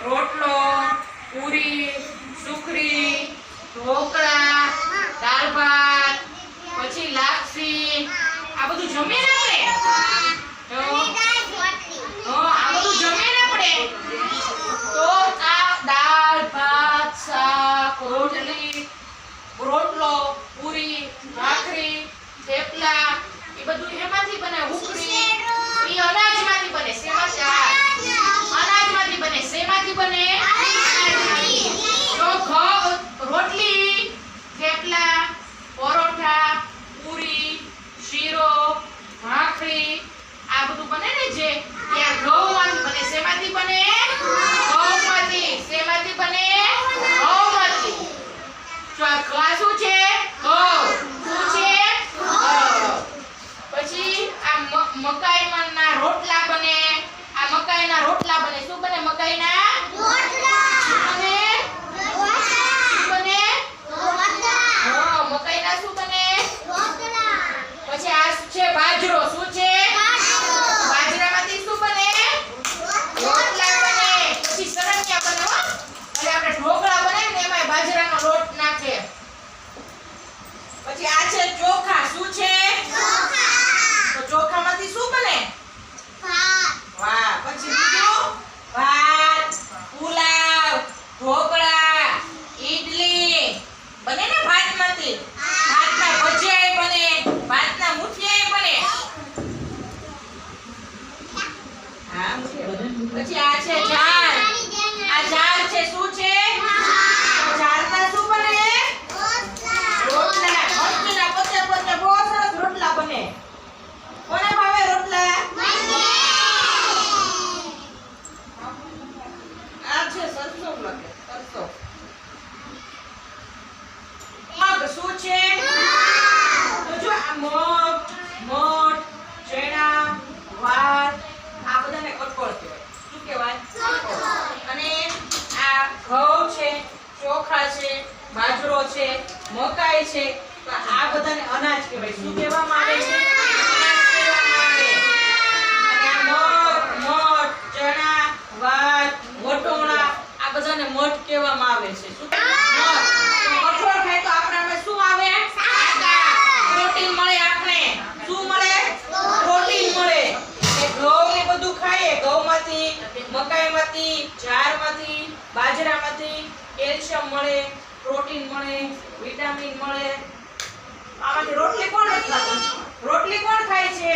રોટલો, પૂરી, સુખડી, ઢોકળા, દાળ ભાત, પછી લાપસી, આ બધું જમીએ ને આ બધું જમીએ ને આપણે તો આ દાળ ભાત, શાક, રોટલી, રોટલો, પૂરી, ભાખરી, થેપલા એ બધું એમાંથી બને. ઉખડી એ અનાજમાંથી બને. અનાજમાંથી બને. શેમાંથી બને? તો રોટલી, થેપલા, પરોઠા, પૂરી, શીરો, ભાખરી આ બધું બને ને જે ત્યાં ઘઉંમાંથી બને. શેમાંથી બને? ઘઉંમાંથી. શેમાંથી બને? ઘઉંમાંથી. તો આ શું છે? ઘઉં. શું છે? પછી આ મકાઈના રોટલા બને. આ મકાઈના રોટલા બને. શું બને? મકાઈના રોટલા બને. મકાઈના શું બને? રોટલા. પછી આ છે બાજરો. શું છે? બાજરામાંથી શું બને? રોટલા બને. પછી સરંગિયા બને. એટલે આપણે ઢોકળા બનાવીને એમાં બાજરાનો લોટ નાખે. પછી આ છે ચોખા. શું છે? તો ચોખામાંથી શું બને? ભાત. વાહ. પછી બીજું ભાત, પુલાવ, ઢોકળા, ઈડલી બને ને ભાતમાંથી. ભાતના ભજીયા બને. ભાતના મુઠિયા બને. હા પછી આ છે ઝાર. આ ઝાર છે. શું છે? ઝારના શું બને? રોટલા. મસ્તીના પોતે પોતે બહુ સરસ રોટલા બને. કોને ભાવે રોટલા? આ છે સરસો લખે. સરસો. મગ. શું છે? તો જો આ મગ, ચણા, ભાત આ બધાને કઠોળ કહેવાય. શું કહેવાય? અને આ ઘઉં છે, ચોખા છે, બાજરો છે, મકાઈ છે તો આ બધાને અનાજ કહેવાય. શું કહેવામાં આવે છે? અનાજ કહેવામાં આવે. અને આ મગ, ચણા, ભાત, વટોણા આ બધાને મઠ કહેવામાં આવે છે. શું કઠોળ ખાય તો આપણામાં શું આવે? પ્રોટીન મળે. આપણે શું મળે? પ્રોટીન મળે. ઘઉં ને બધું ખાઈએ. ઘઉંમાંથી, મકાઈમાંથી, જારમાંથી, બાજરામાંથી કેલ્શિયમ મળે, પ્રોટીન મળે, વિટામિન મળે. આમાંથી રોટલી કોણ નથી ખાતું? રોટલી કોણ ખાય છે?